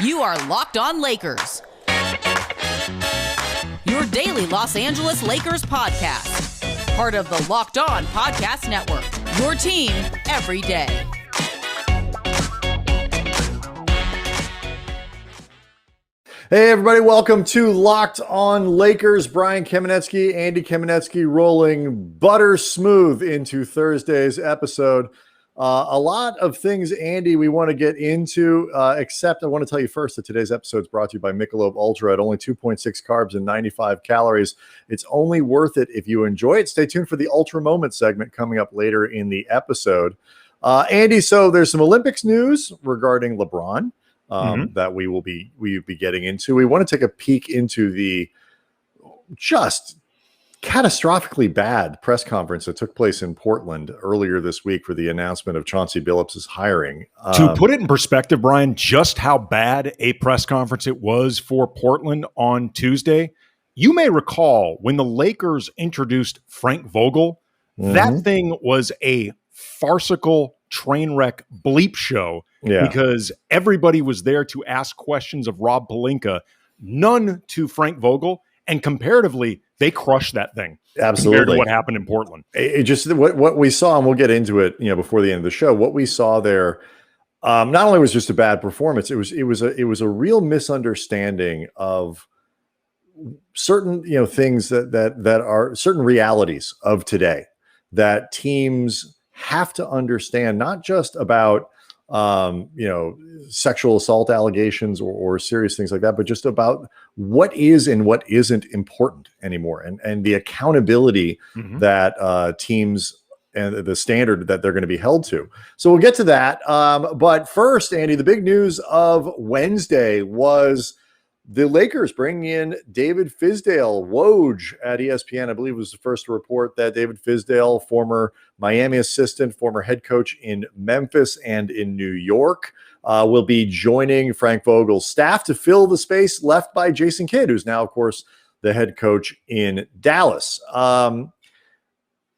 You are Locked On Lakers, your daily Los Angeles Lakers podcast. Part of the Locked On Podcast Network, your team every day. Hey, everybody. Welcome to Locked On Lakers. Brian Kamenetsky, Andy Kamenetsky rolling butter smooth into Thursday's episode. A lot of things, Andy, we want to get into, except I want to tell you first that today's episode is brought to you by Michelob Ultra at only 2.6 carbs and 95 calories. It's only worth it if you enjoy it. Stay tuned for the Ultra Moment segment coming up later in the episode. Andy, so there's some Olympics news regarding LeBron that we will be getting into. We want to take a peek into the just catastrophically bad press conference that took place in Portland earlier this week for the announcement of Chauncey Billups' hiring. To put it in perspective, Brian, just how bad a press conference it was for Portland on Tuesday. You may recall when the Lakers introduced Frank Vogel, that thing was a farcical train wreck bleep show because everybody was there to ask questions of Rob Pelinka, none to Frank Vogel. And comparatively, they crushed that thing. Absolutely. Compared to what happened in Portland. It just what we saw, and we'll get into it, before the end of the show. What we saw there, not only was just a bad performance, it was a real misunderstanding of certain things that are certain realities of today that teams have to understand, not just about sexual assault allegations or serious things like that, but just about what is and what isn't important anymore, and the accountability that teams and the standard that they're going to be held to. So we'll get to that. But first, Andy, the big news of Wednesday was the Lakers bringing in David Fizdale, Woj at ESPN. I believe was the first to report that David Fizdale, former Miami assistant, former head coach in Memphis and in New York, will be joining Frank Vogel's staff to fill the space left by Jason Kidd, who's now, of course, the head coach in Dallas.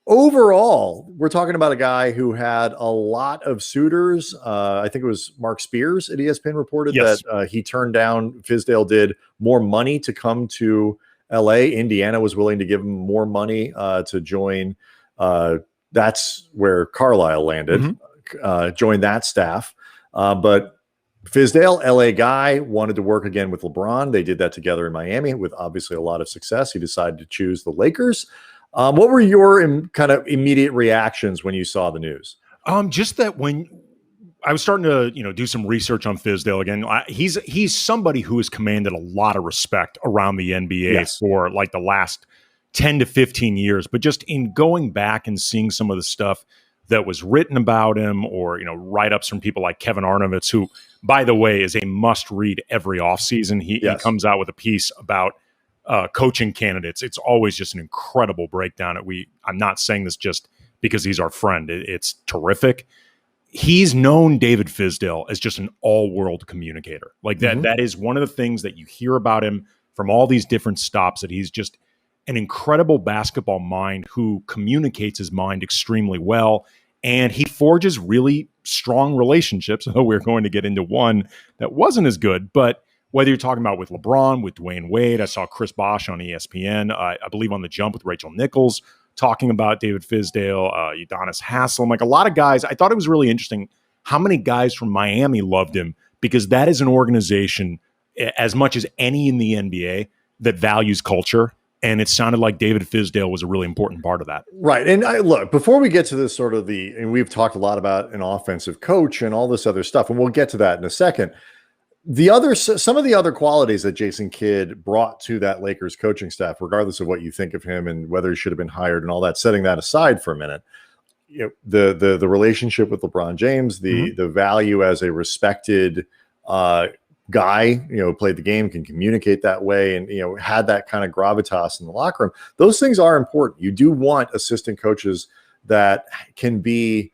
Overall, we're talking about a guy who had a lot of suitors. I think it was Mark Spears at ESPN reported that he turned down, Fizdale did, more money to come to LA. Indiana was willing to give him more money to join. That's where Carlisle landed, joined that staff. But Fizdale, LA guy, wanted to work again with LeBron. They did that together in Miami with obviously a lot of success. He decided to choose the Lakers. What were your kind of immediate reactions when you saw the news? Just that when I was starting to, do some research on Fizdale again, he's somebody who has commanded a lot of respect around the NBA for like the last 10 to 15 years. But just in going back and seeing some of the stuff that was written about him, or, write-ups from people like Kevin Arnovitz, who, by the way, is a must-read every offseason. He comes out with a piece about coaching candidates. It's always just an incredible breakdown. I'm not saying this just because he's our friend. It's terrific. He's known David Fizdale as just an all-world communicator. Like that. That is one of the things that you hear about him from all these different stops, that he's just an incredible basketball mind who communicates his mind extremely well. And he forges really strong relationships. We're going to get into one that wasn't as good, but whether you're talking about with LeBron, with Dwayne Wade, I saw Chris Bosh on ESPN, I believe on The Jump with Rachel Nichols, talking about David Fizdale, Udonis Haslem, like a lot of guys. I thought it was really interesting how many guys from Miami loved him, because that is an organization, as much as any in the NBA, that values culture. And it sounded like David Fizdale was a really important part of that. Right. And look, before we get to this and we've talked a lot about an offensive coach and all this other stuff, and we'll get to that in a second. Some of the other qualities that Jason Kidd brought to that Lakers coaching staff, regardless of what you think of him and whether he should have been hired and all that, setting that aside for a minute, the relationship with LeBron James, the value as a respected guy, played the game, can communicate that way, and had that kind of gravitas in the locker room. Those things are important. You do want assistant coaches that can be,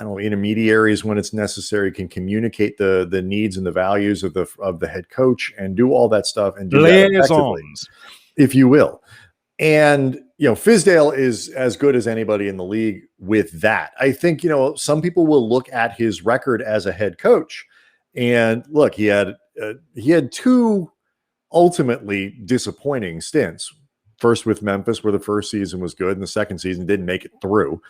intermediaries when it's necessary, can communicate the needs and the values of the head coach, and do all that stuff and do that effectively, if you will. And Fizdale is as good as anybody in the league with that. I think some people will look at his record as a head coach And look, he had two ultimately disappointing stints. First with Memphis, where the first season was good, and the second season didn't make it through.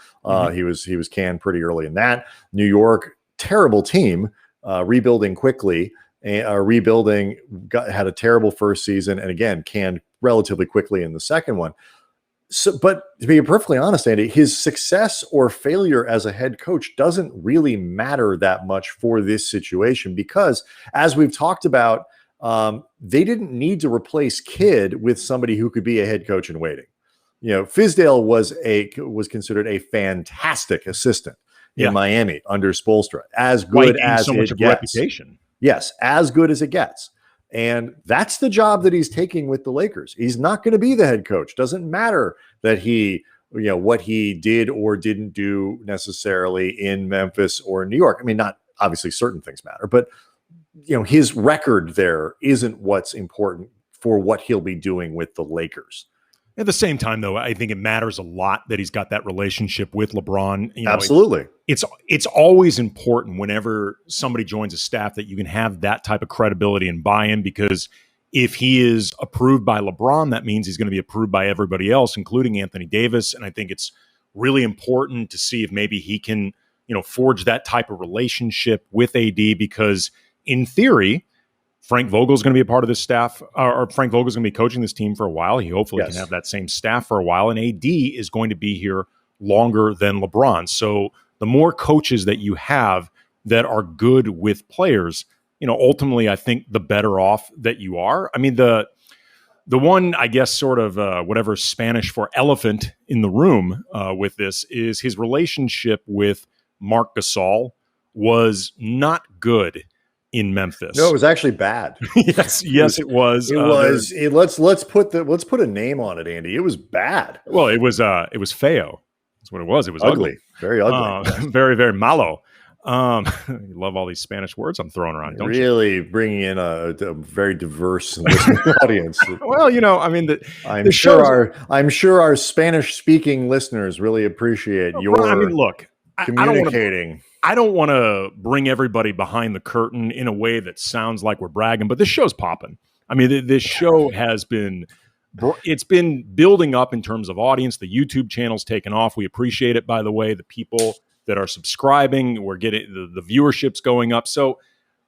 He was canned pretty early in that. New York, terrible team, rebuilding quickly. Had a terrible first season, and again canned relatively quickly in the second one. So, but to be perfectly honest, Andy, his success or failure as a head coach doesn't really matter that much for this situation because, as we've talked about, they didn't need to replace Kidd with somebody who could be a head coach in waiting. Fizdale was considered a fantastic assistant in Miami under Spoelstra, as good as so much of reputation. Yes, as good as it gets. And that's the job that he's taking with the Lakers. He's not going to be the head coach. Doesn't matter that he, what he did or didn't do necessarily in Memphis or New York. I mean, not obviously certain things matter, but his record there isn't what's important for what he'll be doing with the Lakers. At the same time, though, I think it matters a lot that he's got that relationship with LeBron. Absolutely. It's always important whenever somebody joins a staff that you can have that type of credibility and buy-in, because if he is approved by LeBron, that means he's going to be approved by everybody else, including Anthony Davis. And I think it's really important to see if maybe he can, forge that type of relationship with AD, because in theory, Frank Vogel is going to be a part of this staff, or Frank Vogel is going to be coaching this team for a while. He hopefully can have that same staff for a while, and AD is going to be here longer than LeBron. So the more coaches that you have that are good with players, ultimately, I think the better off that you are. I mean, the one, I guess, sort of whatever Spanish for elephant in the room with this is his relationship with Marc Gasol was not good in Memphis. No, it was actually bad. yes, it was. It was. Let's put a name on it, Andy. It was bad. Well, it was feo. That's what it was. It was ugly. Very ugly. Very, very malo. You love all these Spanish words I'm throwing around, don't you? Really bringing in a very diverse audience. Well, I mean, I'm sure our Spanish-speaking listeners really appreciate your. I mean, look, communicating. I don't want to bring everybody behind the curtain in a way that sounds like we're bragging, but this show's popping. I mean, this show has been building up in terms of audience. The YouTube channel's taken off. We appreciate it, by the way. The people that are subscribing, we're getting the viewership's going up. So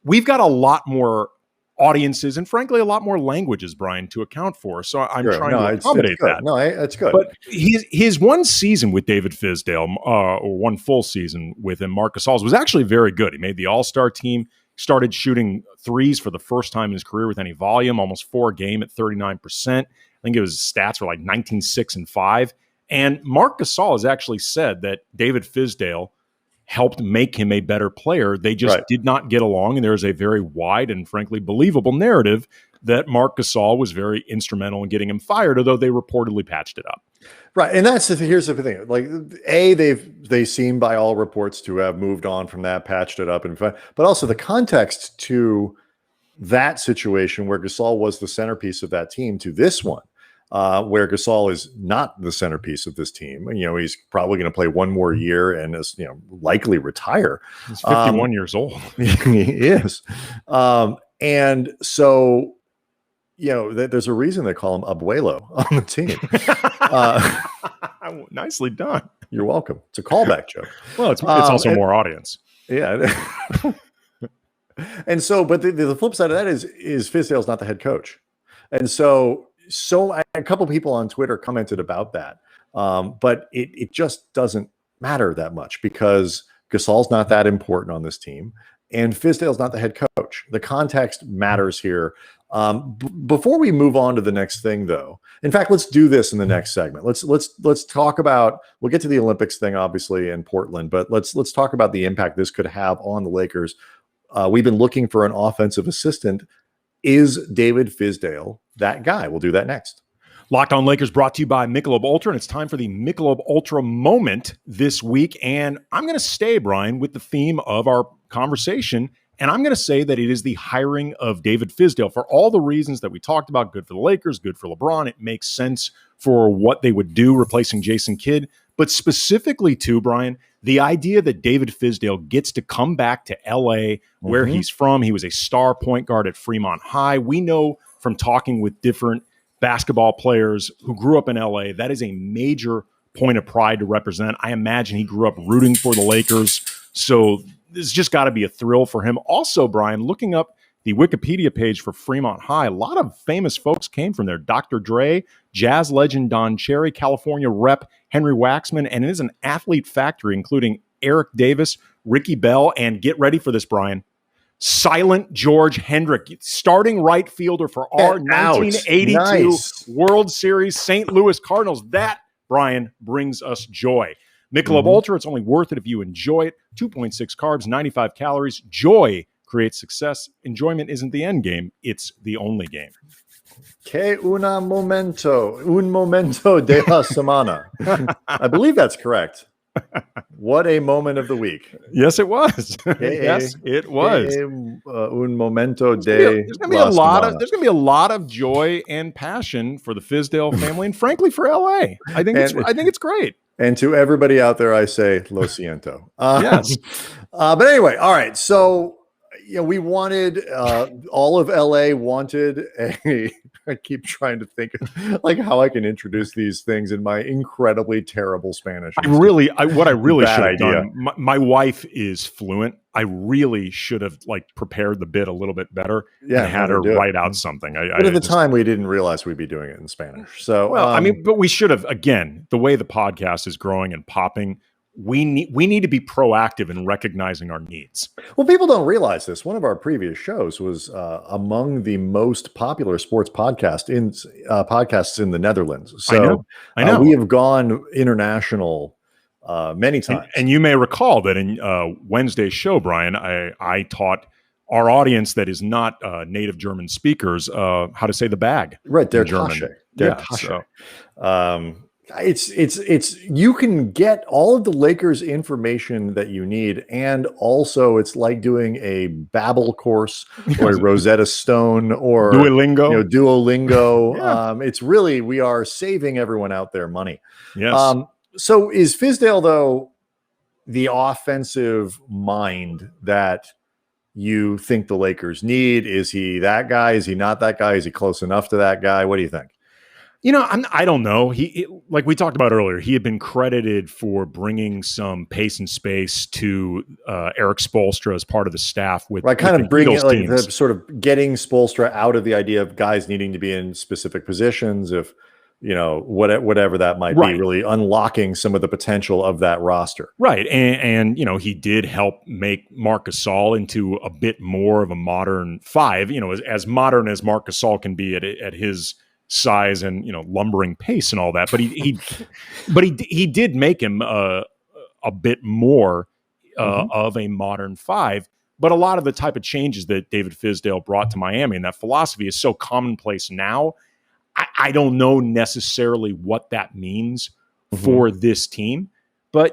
we've got a lot more audiences and, frankly, a lot more languages, Brian, to account for. So I'm trying to accommodate that. No, it's good. But his one season with David Fizdale, or one full season with him, Marc Gasol, was actually very good. He made the All-Star team, started shooting threes for the first time in his career with any volume, almost 4 a game at 39%. I think his stats were like 19, 6, and 5. And Marc Gasol has actually said that David Fizdale helped make him a better player. They just did not get along, and there's a very wide and frankly believable narrative that Marc Gasol was very instrumental in getting him fired, although they reportedly patched it up. Right, and here's the thing. Like, they seem by all reports to have moved on from that, patched it up, but also the context to that situation where Gasol was the centerpiece of that team to this one, where Gasol is not the centerpiece of this team. He's probably going to play one more year and is, likely retire. He's 51 years old. He is. And so, there's a reason they call him Abuelo on the team. Nicely done. You're welcome. It's a callback joke. Well, it's also more audience. Yeah. And so, but the flip side of that is Fizdale's not the head coach. And so a couple people on Twitter commented about that. But it just doesn't matter that much because Gasol's not that important on this team and Fizdale's not the head coach. The context matters here. Before we move on to the next thing, though, in fact, let's do this in the next segment. Let's talk about, we'll get to the Olympics thing, obviously, in Portland, but let's talk about the impact this could have on the Lakers. We've been looking for an offensive assistant. Is David Fizdale that guy? We'll do that next. Locked On Lakers brought to you by Michelob Ultra, and it's time for the Michelob Ultra moment this week. And I'm going to stay, Brian, with the theme of our conversation, and I'm going to say that it is the hiring of David Fizdale for all the reasons that we talked about. Good for the Lakers, good for LeBron. It makes sense for what they would do replacing Jason Kidd. but specifically too, Brian, the idea that David Fizdale gets to come back to LA where he's from. He was a star point guard at Fremont High. We know from talking with different basketball players who grew up in LA, that is a major point of pride to represent. I imagine he grew up rooting for the Lakers. So this just got to be a thrill for him. Also, Brian, looking up the Wikipedia page for Fremont High, a lot of famous folks came from there. Dr. Dre, jazz legend Don Cherry, California rep Henry Waxman, and it is an athlete factory, including Eric Davis, Ricky Bell, and get ready for this, Brian, Silent George Hendrick, starting right fielder for our 1982 World Series St. Louis Cardinals. That, Brian, brings us joy. Michelob Ultra, it's only worth it if you enjoy it. 2.6 carbs, 95 calories. Joy creates success. Enjoyment isn't the end game. It's the only game. Que un momento de la semana. I believe that's correct. What a moment of the week. Yes, it was. Yes, it was. Un momento de there's going to be a lot of joy and passion for the Fizdale family and frankly for LA. I think it's great. And to everybody out there, I say, lo siento. Yes. But anyway, all right. So, we wanted, all of LA wanted I keep trying to think like how I can introduce these things in my incredibly terrible Spanish. What I really should have done, my wife is fluent. I really should have prepared the bit a little bit better and had her write out something. But at the time we didn't realize we'd be doing it in Spanish. So, but we should have, again, the way the podcast is growing and popping, we need to be proactive in recognizing our needs. Well, people don't realize this. One of our previous shows was among the most popular sports podcasts in the Netherlands. So I know. We have gone international many times. And you may recall that in Wednesday's show, Brian, I taught our audience that is not native German speakers how to say the bag. Right, der Tasche. It's you can get all of the Lakers information that you need, and also it's like doing a Babbel course or a Rosetta Stone or Duolingo. Yeah. It's really, we are saving everyone out there money. Yes. So is Fizdale, though, the offensive mind that you think the Lakers need? Is he that guy? Is he not that guy? Is he close enough to that guy? What do you think? I don't know. He like we talked about earlier, he had been credited for bringing some pace and space to Eric Spoelstra as part of the staff with kind of bringing the sort of getting Spoelstra out of the idea of guys needing to be in specific positions, if whatever that might be, really unlocking some of the potential of that roster. Right. And he did help make Marc Gasol into a bit more of a modern five, as modern as Marc Gasol can be at his size and lumbering pace and all that, but he did make him a bit more of a modern five. But a lot of the type of changes that David Fizdale brought to Miami and that philosophy is so commonplace now. I don't know necessarily what that means for this team, but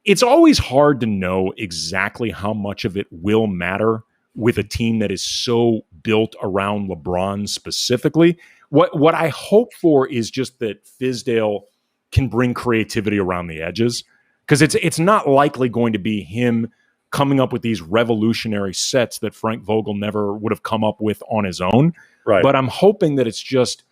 it's always hard to know exactly how much of it will matter with a team that is so built around LeBron specifically. What I hope for is just that Fizdale can bring creativity around the edges, because it's not likely going to be him coming up with these revolutionary sets that Frank Vogel never would have come up with on his own. Right. But I'm hoping that it's just,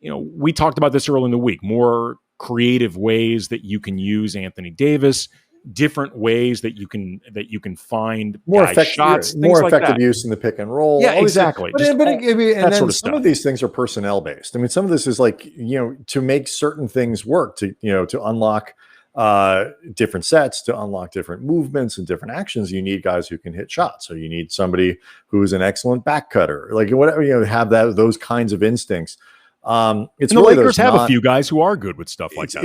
we talked about this early in the week, more creative ways that you can use Anthony Davis, different ways that you can find more effective shots, more effective use in the pick and roll. Yeah, exactly. Some of these things are personnel based. I mean, some of this is to make certain things work, to unlock different sets, to unlock different movements and different actions. You need guys who can hit shots. So you need somebody who's an excellent back cutter, whatever, have those kinds of instincts. It's the Lakers have a few guys who are good with stuff like that.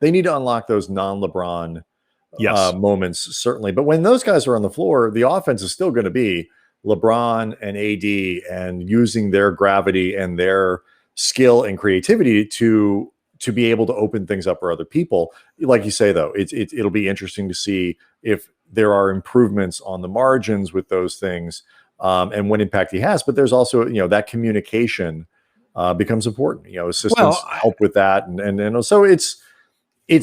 They need to unlock those non-LeBron moments, certainly. But when those guys are on the floor, the offense is still going to be LeBron and AD, and using their gravity and their skill and creativity to be able to open things up for other people. Like you say, though, it'll be interesting to see if there are improvements on the margins with those things. And what impact he has, but there's also, that communication becomes important. Assistants Well, help with that, and so it's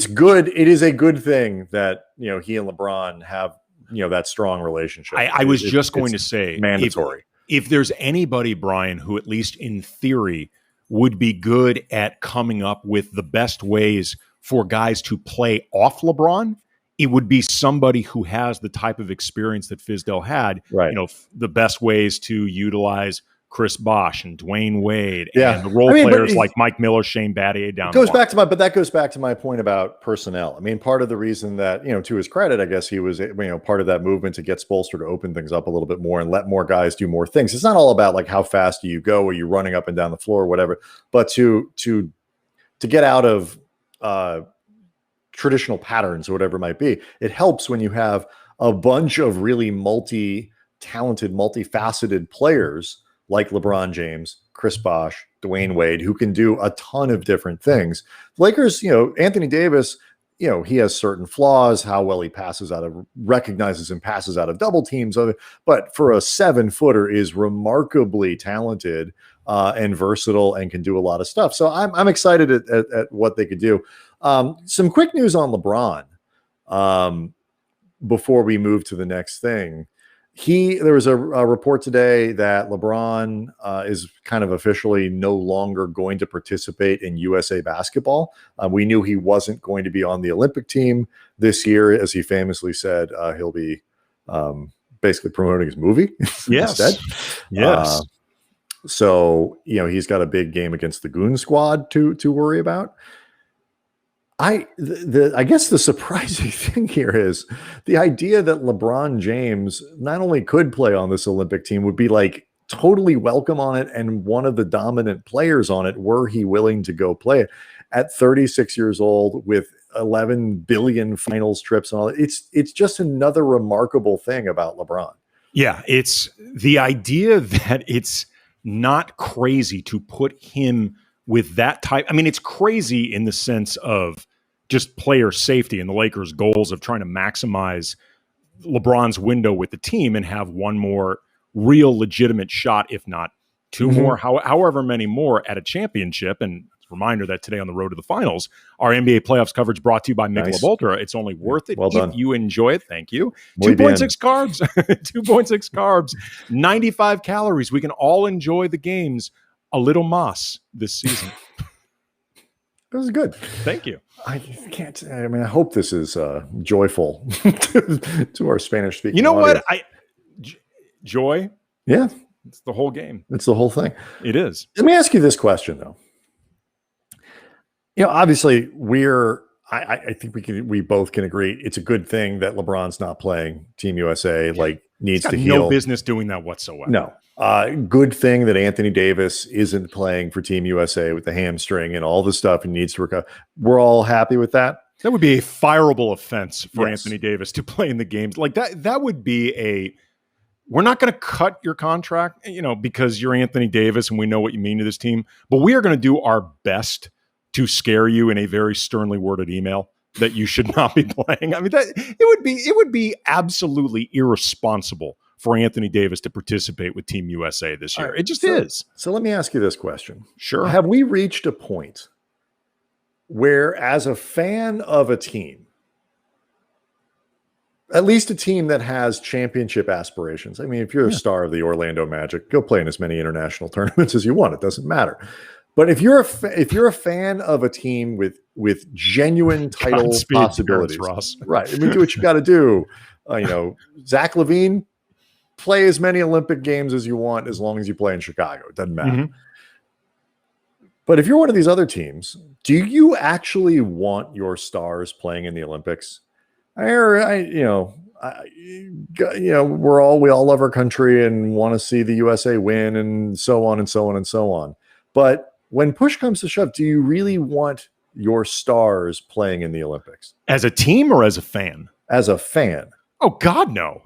good. It is a good thing that he and LeBron have that strong relationship. I was just going to say, mandatory. If there's anybody, Brian, who at least in theory would be good at coming up with the best ways for guys to play off LeBron, it would be somebody who has the type of experience that Fizdale had. Right. The best ways to utilize Chris Bosh and Dwayne Wade Yeah. and the role players like Mike Miller, Shane Battier down the line. That goes back to my point about personnel. I mean, part of the reason that, to his credit, I guess he was, part of that movement to get Spoelstra to open things up a little bit more and let more guys do more things. It's not all about like how fast do you go, or you running up and down the floor or whatever, but to get out of traditional patterns or whatever it might be. It helps when you have a bunch of really multi-talented, multifaceted players like LeBron James, Chris Bosh, Dwayne Wade, who can do a ton of different things. Lakers, Anthony Davis, he has certain flaws, how well he recognizes and passes out of double teams, but for a 7-footer is remarkably talented and versatile and can do a lot of stuff. So I'm excited at what they could do. Some quick news on LeBron before we move to the next thing. There was a report today that LeBron is kind of officially no longer going to participate in USA basketball. We knew he wasn't going to be on the Olympic team this year. As he famously said, he'll be basically promoting his movie instead. Yes. So, he's got a big game against the Goon Squad to worry about. I guess the surprising thing here is the idea that LeBron James not only could play on this Olympic team, would be like totally welcome on it and one of the dominant players on it, were he willing to go play it at 36 years old with 11 billion finals trips and all that. It's just another remarkable thing about LeBron. Yeah, it's the idea that it's not crazy to put him with that type. I mean, it's crazy in the sense of just player safety and the Lakers' goals of trying to maximize LeBron's window with the team and have one more real legitimate shot, if not two more, however many more at a championship. And reminder that today on the road to the finals, our NBA playoffs coverage brought to you by Michelob Ultra. It's only worth it if you enjoy it. Thank you. 2.6 carbs, 2.6 carbs, 95 calories. We can all enjoy the games a little más this season. This is good. Thank you. I hope this is joyful to our Spanish speaking. You know audience. what? Joy. Yeah. It's the whole game. It's the whole thing. It is. Let me ask you this question though. Obviously I think we both can agree it's a good thing that LeBron's not playing Team USA, needs to heal. No business doing that whatsoever. No. Good thing that Anthony Davis isn't playing for Team USA with the hamstring and all the stuff and needs to recover. We're all happy with that. That would be a fireable offense for Anthony Davis to play in the games. Like that would be we're not going to cut your contract, because you're Anthony Davis and we know what you mean to this team, but we are going to do our best to scare you in a very sternly worded email that you should not be playing. I mean, it would be absolutely irresponsible for Anthony Davis to participate with Team USA this year. It just is. So let me ask you this question. Sure. Have we reached a point where, as a fan of a team, at least a team that has championship aspirations, I mean, if you're a star of the Orlando Magic, go play in as many international tournaments as you want. It doesn't matter. But if you're a fan of a team with genuine title possibilities, Ross. Right? I mean, do what you got to do. Zach LaVine, play as many Olympic games as you want as long as you play in Chicago. It doesn't matter. Mm-hmm. But if you're one of these other teams, do you actually want your stars playing in the Olympics? We all love our country and want to see the USA win and so on and so on and so on. But when push comes to shove, do you really want your stars playing in the Olympics? As a team or as a fan? As a fan. Oh, God, no.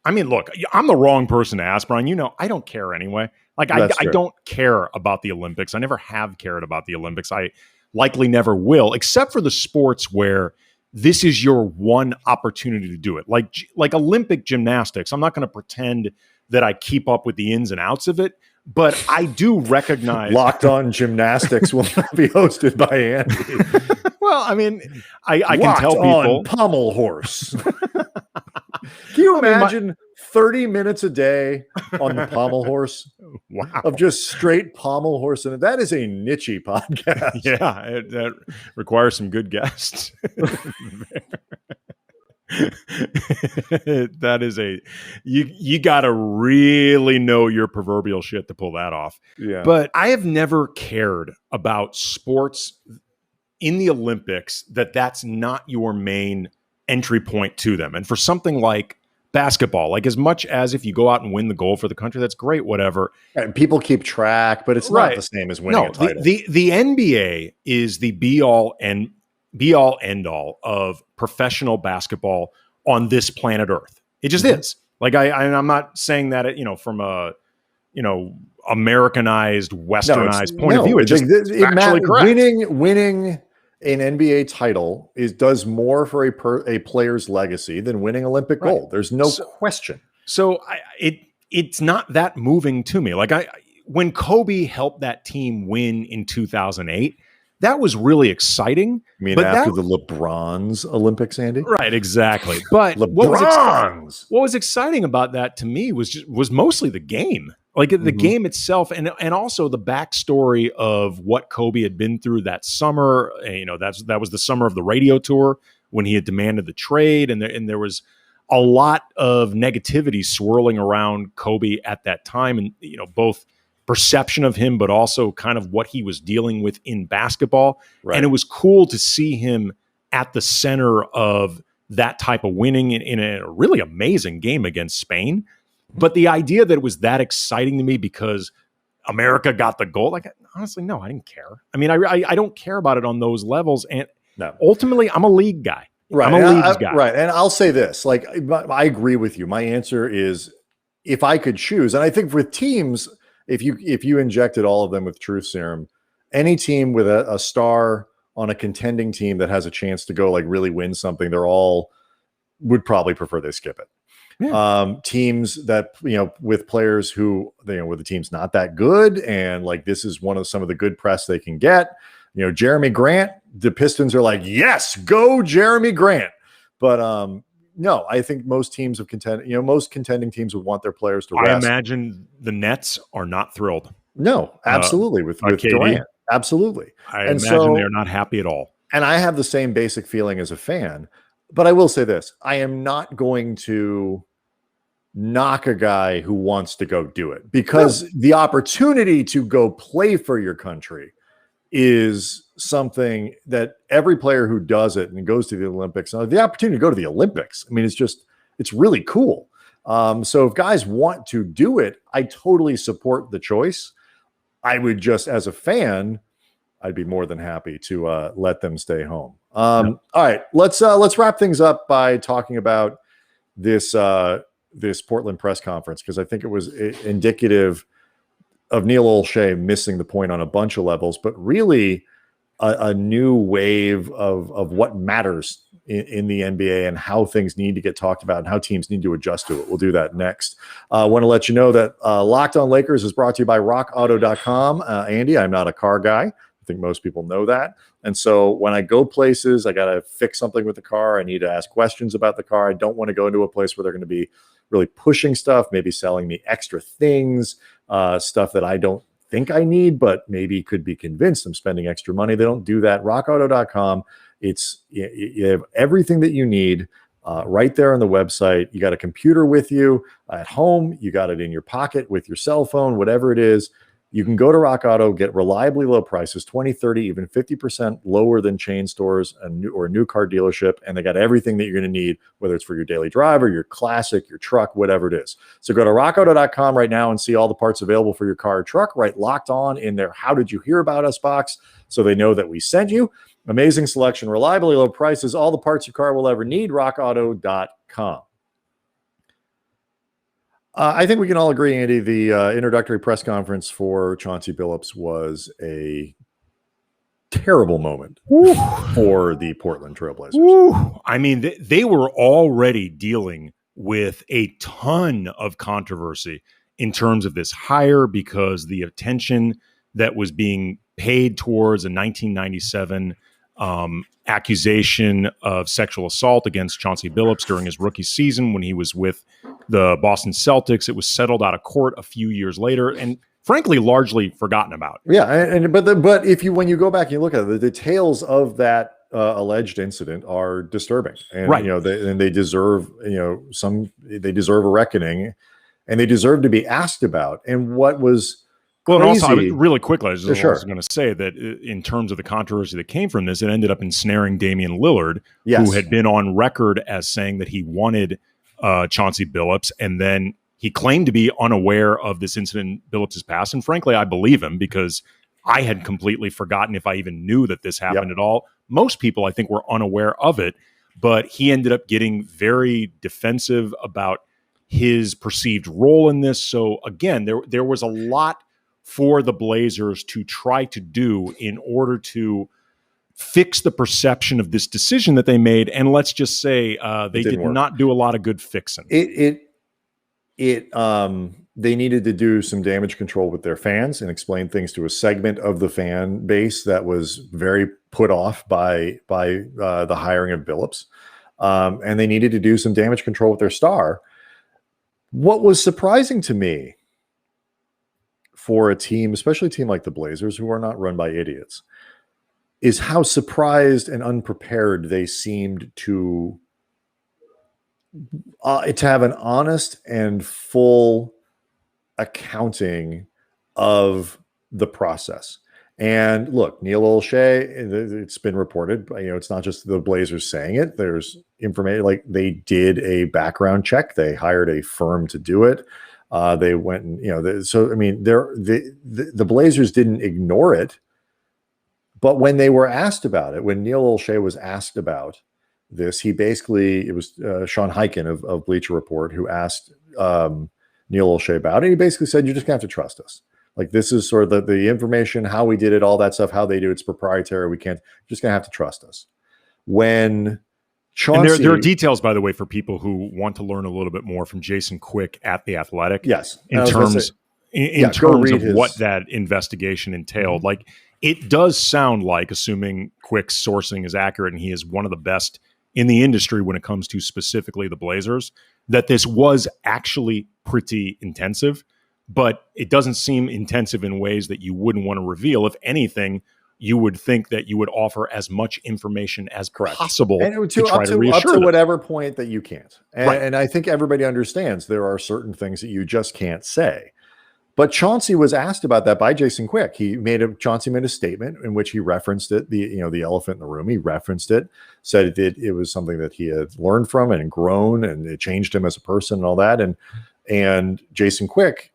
I mean, look, I'm the wrong person to ask, Brian. I don't care anyway. I don't care about the Olympics. I never have cared about the Olympics. I likely never will, except for the sports where this is your one opportunity to do it. Like Olympic gymnastics, I'm not going to pretend that I keep up with the ins and outs of it, But I do recognize Locked On Gymnastics will not be hosted by Andy. Well, I mean, I can tell people on Pommel Horse. Can you imagine 30 minutes a day on the Pommel Horse? Wow. Of just straight Pommel Horse. And that is a niche podcast. Yeah, that requires some good guests. That is you got to really know your proverbial shit to pull that off. Yeah. But I have never cared about sports in the Olympics that's not your main entry point to them. And for something like basketball, like as much as if you go out and win the gold for the country, that's great, whatever. And people keep track, but it's not the same as winning a title. The NBA is the be all end all of professional basketball on this planet Earth. It just is. Like I'm not saying that from a Americanized, westernized point of view. It's just factually correct. Winning an NBA title does more for a player's legacy than winning Olympic gold. There's no question. So it's not that moving to me. Like when Kobe helped that team win in 2008, that was really exciting. I mean, after the LeBron's Olympics, Andy? Right, exactly. But what was exciting about that to me was mostly the game. Like the game itself, and also the backstory of what Kobe had been through that summer. That was the summer of the radio tour when he had demanded the trade, and there was a lot of negativity swirling around Kobe at that time, and both perception of him, but also kind of what he was dealing with in basketball. Right. And it was cool to see him at the center of that type of winning in a really amazing game against Spain. But the idea that it was that exciting to me because America got the gold, like, honestly, no, I didn't care. I mean, I don't care about it on those levels. And ultimately, I'm a league guy. Right. I'm a leagues guy. Right. And I'll say this, like, I agree with you. My answer is, if I could choose, and I think with teams, if you injected all of them with truth serum, any team with a star on a contending team that has a chance to go like really win something, they're all would probably prefer they skip it. Yeah. Teams that, with players who, where the team's not that good. And like, this is some of the good press they can get, Jeremy Grant, the Pistons are like, yes, go Jeremy Grant. But, no, I think most teams of most contending teams would want their players to rest. I imagine the Nets are not thrilled. No, absolutely. With Durant. Absolutely. I imagine they're not happy at all. And I have the same basic feeling as a fan, but I will say this. I am not going to knock a guy who wants to go do it, because the opportunity to go play for your country is something that every player who does it and goes to the Olympics, the opportunity to go to the Olympics, I mean, it's really cool. So if guys want to do it, I totally support the choice. I would just, as a fan, I'd be more than happy to let them stay home. All right, let's wrap things up by talking about this Portland press conference, because I think it was indicative of Neil Olshey missing the point on a bunch of levels, but really a new wave of what matters in the NBA and how things need to get talked about and how teams need to adjust to it. We'll do that next. I want to let you know that Locked On Lakers is brought to you by rockauto.com. Andy, I'm not a car guy. I think most people know that. And so when I go places, I got to fix something with the car. I need to ask questions about the car. I don't want to go into a place where they're going to be really pushing stuff, maybe selling me extra things, stuff that I don't think I need, but maybe could be convinced I'm spending extra money. They don't do that. rockauto.com. You have everything that you need right there on the website. You got a computer with you at home. You got it in your pocket with your cell phone, whatever it is. You can go to Rock Auto, get reliably low prices, 20, 30, even 50% lower than chain stores or a new car dealership. And they got everything that you're going to need, whether it's for your daily driver, your classic, your truck, whatever it is. So go to rockauto.com right now and see all the parts available for your car or truck. Write Locked On in their How Did You Hear About Us box so they know that we sent you. Amazing selection, reliably low prices, all the parts your car will ever need, rockauto.com. I think we can all agree, Andy, the introductory press conference for Chauncey Billups was a terrible moment for the Portland Trailblazers. I mean, they were already dealing with a ton of controversy in terms of this hire because the attention that was being paid towards a 1997 accusation of sexual assault against Chauncey Billups during his rookie season when he was with the Boston Celtics. It was settled out of court a few years later and frankly largely forgotten about. Yeah, but if you when you go back and you look at it, the details of that alleged incident are disturbing, and right. They deserve they deserve a reckoning, and they deserve to be asked about. And what was crazy, and also really quickly, I was sure. going to say that in terms of the controversy that came from this, it ended up ensnaring Damian Lillard, yes. who had been on record as saying that he wanted Chauncey Billups, and then he claimed to be unaware of this incident in Billups' past. And frankly, I believe him because I had completely forgotten if I even knew that this happened at all. Most people, I think, were unaware of it, but he ended up getting very defensive about his perceived role in this. So again, there was a lot for the Blazers to try to do in order to fix the perception of this decision that they made. And let's just say they did not do a lot of good fixing. They needed to do some damage control with their fans and explain things to a segment of the fan base that was very put off by the hiring of Billups. And they needed to do some damage control with their star. What was surprising to me for a team, especially a team like the Blazers, who are not run by idiots, is how surprised and unprepared they seemed to have an honest and full accounting of the process. And look, Neil Olshey, it's been reported, it's not just the Blazers saying it. There's information like they did a background check. They hired a firm to do it. They went and, the Blazers didn't ignore it. But when they were asked about it, when Neil Olshey was asked about this, it was Sean Highkin of Bleacher Report who asked Neil Olshey about it. He basically said, you're just gonna have to trust us. Like, this is sort of the information, how we did it, all that stuff, how they do it's proprietary. You're just gonna have to trust us. When Chauncey, and there are details, by the way, for people who want to learn a little bit more from Jason Quick at The Athletic. Yes. In terms of what that investigation entailed. Mm-hmm. Like, it does sound like, assuming Quick's sourcing is accurate, and he is one of the best in the industry when it comes to specifically the Blazers, that this was actually pretty intensive, but it doesn't seem intensive in ways that you wouldn't want to reveal. If anything, you would think that you would offer as much information as possible and to try to reassure up to them. whatever point that you can't. And, right. And I think everybody understands there are certain things that you just can't say. But Chauncey was asked about that by Jason Quick. Chauncey made a statement in which he referenced it, the elephant in the room. He referenced it, said it was something that he had learned from and grown, and it changed him as a person and all that. And Jason Quick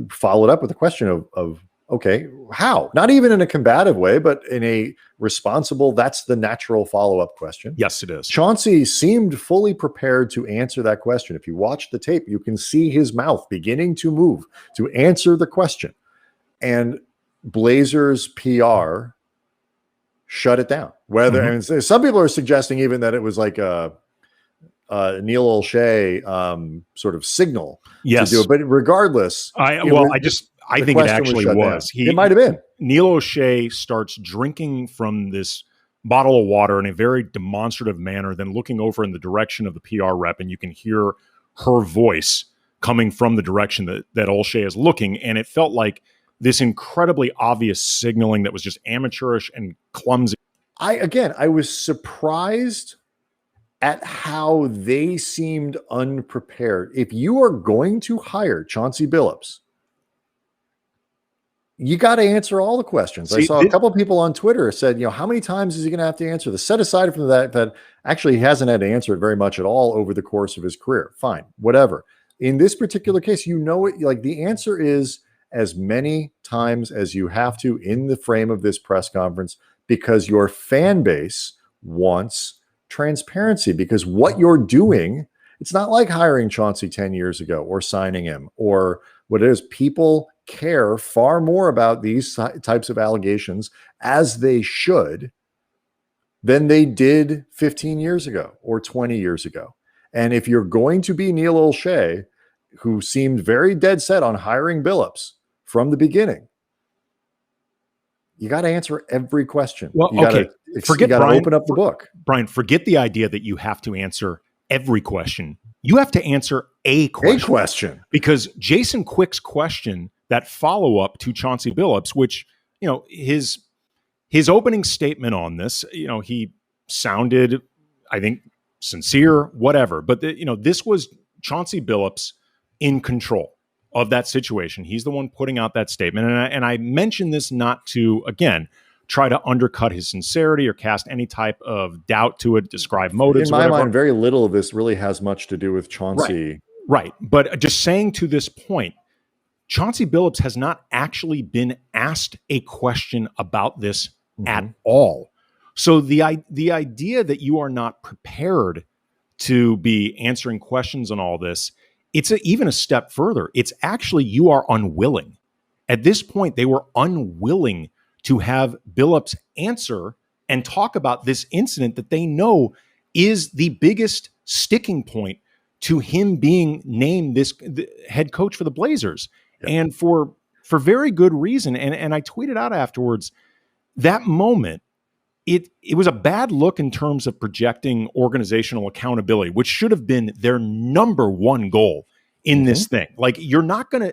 followed up with the question of okay, how? Not even in a combative way, but in a responsible, that's the natural follow-up question. Yes, it is. Chauncey seemed fully prepared to answer that question. If you watch the tape, you can see his mouth beginning to move to answer the question. And Blazers PR shut it down. And some people are suggesting even that it was like a Neil Olshey sort of signal to do it. But regardless, I think it actually was. It might have been. Neil Olshey starts drinking from this bottle of water in a very demonstrative manner, then looking over in the direction of the PR rep, and you can hear her voice coming from the direction that Olshey is looking. And it felt like this incredibly obvious signaling that was just amateurish and clumsy. I was surprised at how they seemed unprepared. If you are going to hire Chauncey Billups, you got to answer all the questions. I saw a couple of people on Twitter said, how many times is he going to have to answer this? Set aside from that actually he hasn't had to answer it very much at all over the course of his career. Fine, whatever. In this particular case, like the answer is as many times as you have to in the frame of this press conference, because your fan base wants transparency, because what you're doing, it's not like hiring Chauncey 10 years ago or signing him or what it is. People care far more about these types of allegations, as they should, than they did 15 years ago or 20 years ago. And if you're going to be Neil Olshey, who seemed very dead set on hiring Billups from the beginning, you got to answer every question. Well, you got to open up the book. Brian, forget the idea that you have to answer every question. You have to answer a question. Because Jason Quick's question, that follow-up to Chauncey Billups, which, his opening statement on this, he sounded, I think, sincere, whatever. But this was Chauncey Billups in control of that situation. He's the one putting out that statement. And I mentioned this not to, again, try to undercut his sincerity or cast any type of doubt to it, describe motives. In my mind, very little of this really has much to do with Chauncey. Right. But just saying to this point, Chauncey Billups has not actually been asked a question about this at all. So the idea that you are not prepared to be answering questions on all this, it's even a step further. It's actually you are unwilling. At this point, they were unwilling to have Billups answer and talk about this incident that they know is the biggest sticking point to him being named the head coach for the Blazers. Yep. And for very good reason. And I tweeted out afterwards, that moment, it was a bad look in terms of projecting organizational accountability, which should have been their number one goal in this thing. Like, you're not going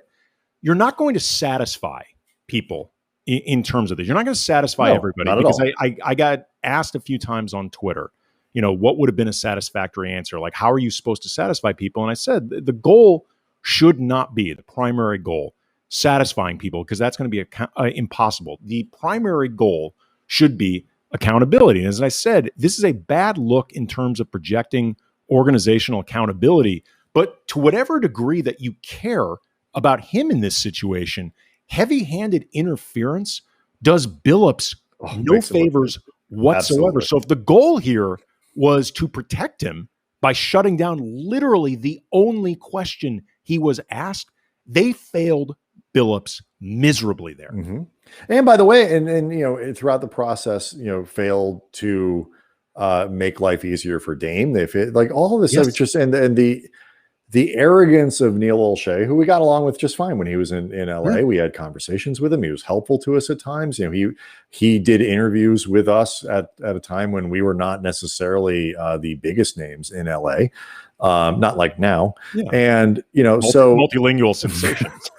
to satisfy people in terms of this. You're not going to satisfy everybody, because I got asked a few times on Twitter, what would have been a satisfactory answer? Like, how are you supposed to satisfy people? And I said, the goal should not be the primary goal, satisfying people, because that's going to be impossible. The primary goal should be accountability. And as I said, this is a bad look in terms of projecting organizational accountability. But to whatever degree that you care about him in this situation, heavy-handed interference does Billups no favors whatsoever. Absolutely. So if the goal here was to protect him by shutting down literally the only question he was asked, they failed Billups miserably there. And by the way, and throughout the process, failed to make life easier for Dame. They like all of this stuff. Just and the arrogance of Neil Olshey, who we got along with just fine when he was in LA. We had conversations with him. He was helpful to us at times. He did interviews with us at a time when we were not necessarily the biggest names in LA. Not like now. Yeah. And, so multilingual sensations.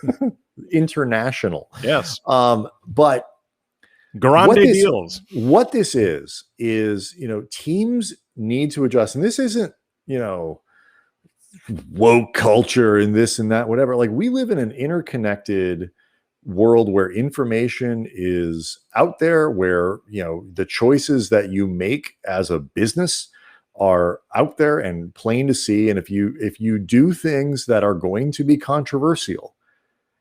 International. Yes. But Grande deals. What this is, teams need to adjust. And this isn't, woke culture and this and that, whatever. Like, we live in an interconnected world where information is out there, where, the choices that you make as a business are out there and plain to see. And if you do things that are going to be controversial,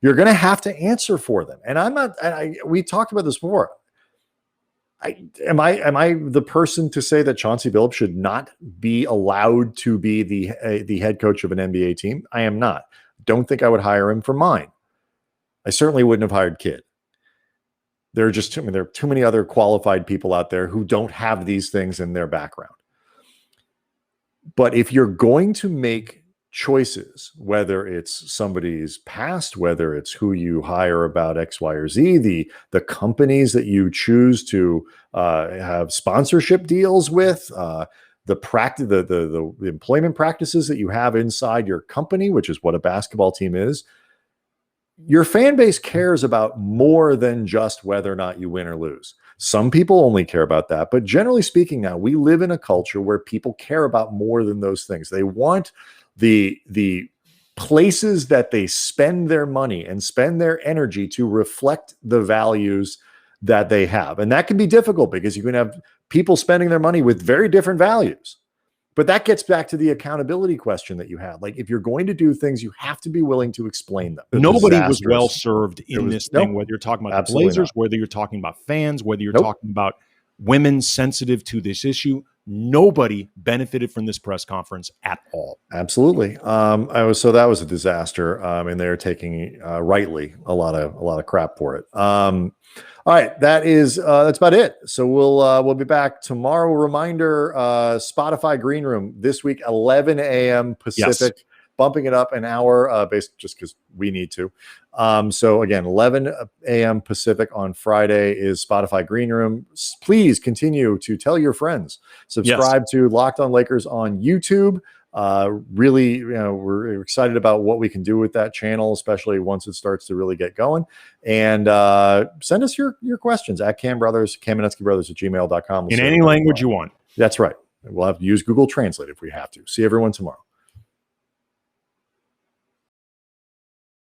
you're going to have to answer for them. And we talked about this before. Am I the person to say that Chauncey Billups should not be allowed to be the head coach of an NBA team? I am not. Don't think I would hire him for mine. I certainly wouldn't have hired Kidd. There are too many other qualified people out there who don't have these things in their background. But if you're going to make choices, whether it's somebody's past, whether it's who you hire about X, Y, or Z, the companies that you choose to have sponsorship deals with, the employment practices that you have inside your company, which is what a basketball team is, your fan base cares about more than just whether or not you win or lose. Some people only care about that, but generally speaking, now we live in a culture where people care about more than those things. They want the places that they spend their money and spend their energy to reflect the values that they have. And that can be difficult because you can have people spending their money with very different values. But that gets back to the accountability question that you had. Like, if you're going to do things, you have to be willing to explain them. Nobody was well served in this thing, whether you're talking about the Blazers, whether you're talking about fans, whether you're talking about women sensitive to this issue. Nobody benefited from this press conference at all. Absolutely. So that was a disaster. And they're taking rightly a lot of crap for it. All right, that's about it. So we'll be back tomorrow. Reminder: Spotify Green Room this week, 11 a.m. Pacific. bumping it up an hour based just because we need to. So again, 11 a.m. Pacific on Friday is Spotify Green Room. Please continue to tell your friends. Subscribe to Locked On Lakers on YouTube. Really, we're excited about what we can do with that channel, especially once it starts to really get going. And send us your questions at Kamenetsky@gmail.com. In any language you want. That's right. We'll have to use Google Translate if we have to. See everyone tomorrow.